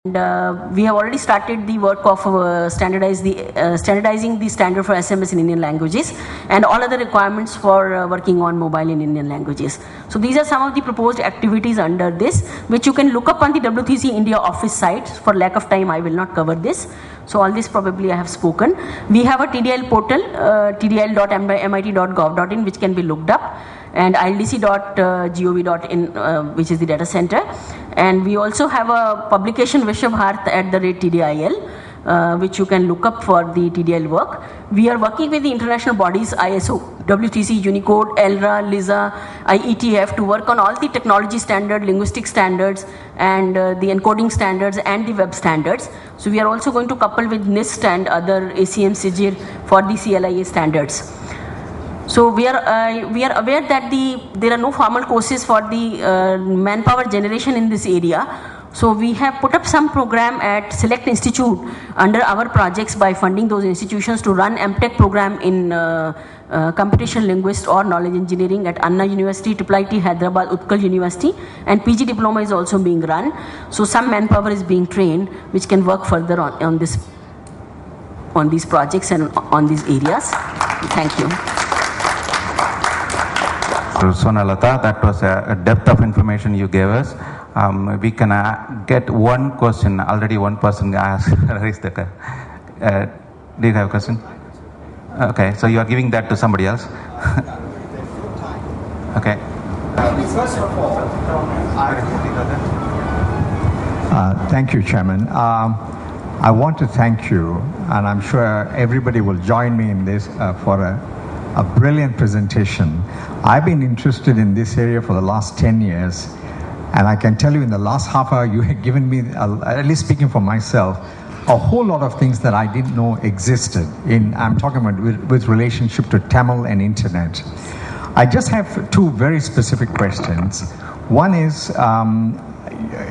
We have already started the work of standardizing the standard for SMS in Indian languages and all other requirements for working on mobile in Indian languages. So these are some of the proposed activities under this, which you can look up on the W3C India office site. For lack of time, I will not cover this. So all this probably I have spoken. We have a TDL portal, tdl.mit.gov.in, which can be looked up, and ildc.gov.in, which is the data center. And we also have a publication Vishwabharat@TDIL, which you can look up for the TDL work. We are working with the international bodies ISO, W3C, Unicode, ELRA, LISA, IETF to work on all the technology standards, linguistic standards, and the encoding standards and the web standards. So we are also going to couple with NIST and other ACM SIGIR for the CLIA standards. So we are aware that there are no formal courses for the manpower generation in this area. So we have put up some program at Select Institute under our projects by funding those institutions to run MTech program in computational linguist or knowledge engineering at Anna University, IIT Hyderabad, Utkal University, and PG diploma is also being run. So some manpower is being trained which can work further on these projects and on these areas. Thank you. Sonalata, that was a depth of information you gave us. We can get one question. Already one person asked. Do you have a question? Okay, so you are giving that to somebody else. Okay. Thank you, Chairman. I want to thank you, and I'm sure everybody will join me in this for a brilliant presentation. I've been interested in this area for the last 10 years, and I can tell you in the last half hour you have given me, at least speaking for myself, a whole lot of things that I didn't know existed. I'm talking about with relationship to Tamil and internet. I just have two very specific questions. One is,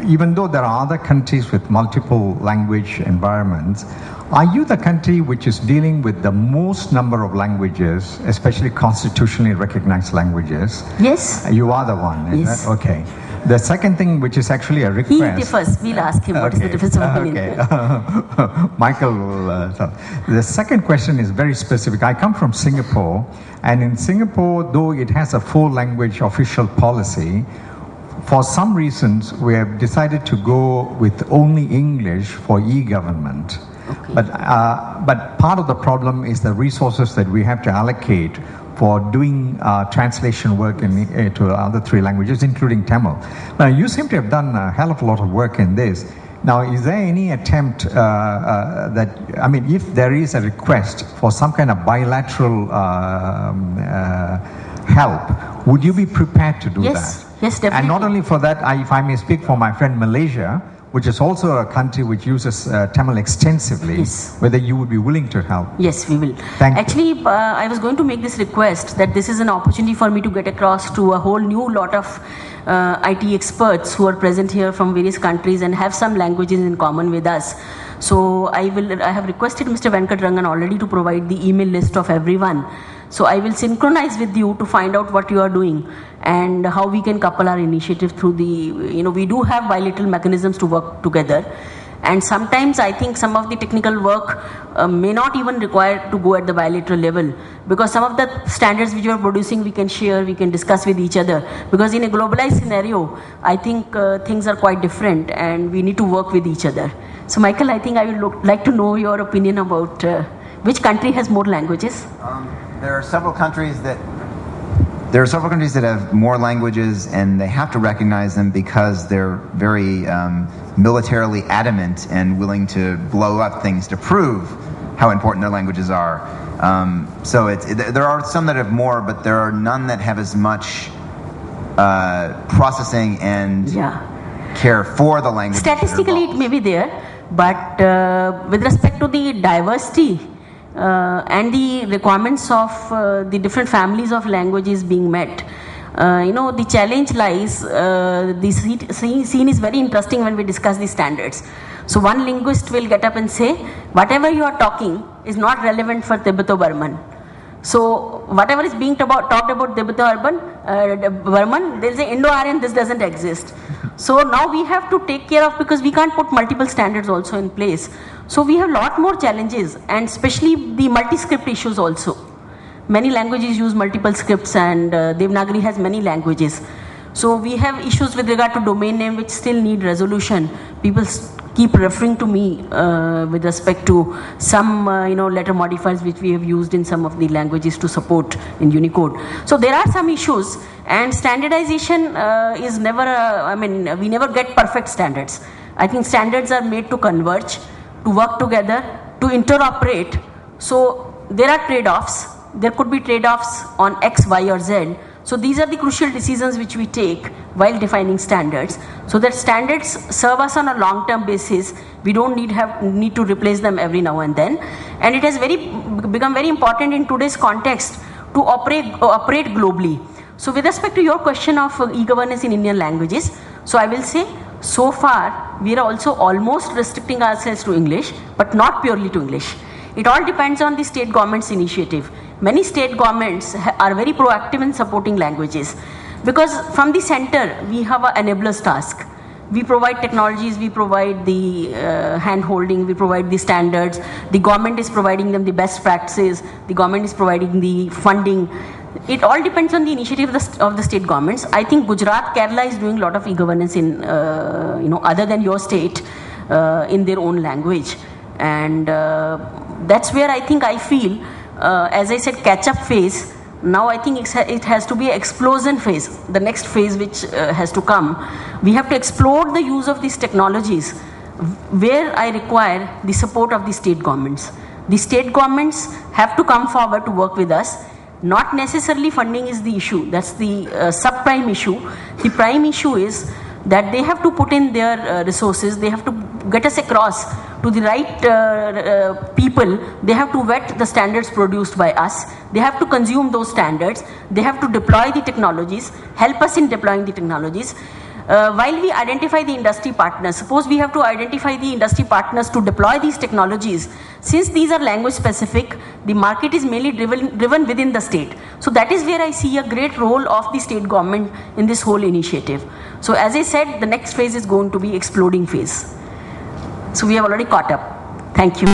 even though there are other countries with multiple language environments, are you the country which is dealing with the most number of languages, especially constitutionally recognized languages? Yes. You are the one. Yes. Okay. The second thing, which is actually a request. He differs. We'll ask him what is the difference of opinion. Okay. Michael will. The second question is very specific. I come from Singapore, and in Singapore, though it has a full language official policy, for some reasons we have decided to go with only English for e-government. Okay. But part of the problem is the resources that we have to allocate for doing translation work to other three languages, including Tamil. Now, you seem to have done a hell of a lot of work in this. Now, is there any attempt if there is a request for some kind of bilateral help, would you be prepared to do that? Yes, definitely. And not only for that, if I may speak for my friend Malaysia, which is also a country which uses Tamil extensively, yes, whether you would be willing to help. Yes, we will. Actually, I was going to make this request that this is an opportunity for me to get across to a whole new lot of IT experts who are present here from various countries and have some languages in common with us. So I have requested Mr. Venkatrangan already to provide the email list of everyone. So I will synchronize with you to find out what you are doing and how we can couple our initiative through we do have bilateral mechanisms to work together. And sometimes I think some of the technical work may not even require to go at the bilateral level, because some of the standards which you are producing we can share, we can discuss with each other. Because in a globalized scenario, I think things are quite different and we need to work with each other. So Michael, I think I would like to know your opinion about which country has more languages? There are several countries that have more languages, and they have to recognize them because they're very militarily adamant and willing to blow up things to prove how important their languages are. There are some that have more, but there are none that have as much processing and care for the language. Statistically, it may be there, but with respect to the diversity and the requirements of the different families of languages being met, the challenge lies, the scene is very interesting when we discuss the standards. So one linguist will get up and say, whatever you are talking is not relevant for Tibeto-Burman. So whatever is being talked about Burman, they'll say Indo-Aryan, this doesn't exist. So now we have to take care of, because we can't put multiple standards also in place. So we have a lot more challenges, and especially the multi-script issues also. Many languages use multiple scripts, and Devanagari has many languages. So we have issues with regard to domain name which still need resolution. People keep referring to me with respect to some letter modifiers which we have used in some of the languages to support in Unicode. So there are some issues, and standardization is never, we never get perfect standards. I think standards are made to converge, to work together, to interoperate. So there are trade-offs. There could be trade-offs on X, Y, or Z. So these are the crucial decisions which we take while defining standards, so that standards serve us on a long-term basis. We don't need to replace them every now and then. And it has become very important in today's context to operate globally. So with respect to your question of e-governance in Indian languages, so I will say, so far we are also almost restricting ourselves to English, but not purely to English. It all depends on the state government's initiative. Many state governments are very proactive in supporting languages, because from the center we have an enablers task. We provide technologies, we provide the hand-holding, we provide the standards. The government is providing them the best practices. The government is providing the funding. It all depends on the initiative of the state governments. I think Gujarat, Kerala is doing a lot of e-governance in, other than your state, in their own language. And that's where I feel, as I said, catch-up phase. Now I think it has to be an explosion phase, the next phase which has to come. We have to explore the use of these technologies, where I require the support of the state governments. The state governments have to come forward to work with us. Not necessarily funding is the issue, that's the subprime issue. The prime issue is that they have to put in their resources, they have to get us across to the right people. They have to vet the standards produced by us, they have to consume those standards, they have to deploy the technologies, help us in deploying the technologies. While we identify the industry partners, suppose we have to identify the industry partners to deploy these technologies. Since these are language specific, the market is mainly driven within the state. So that is where I see a great role of the state government in this whole initiative. So as I said, the next phase is going to be exploding phase. So we have already caught up. Thank you.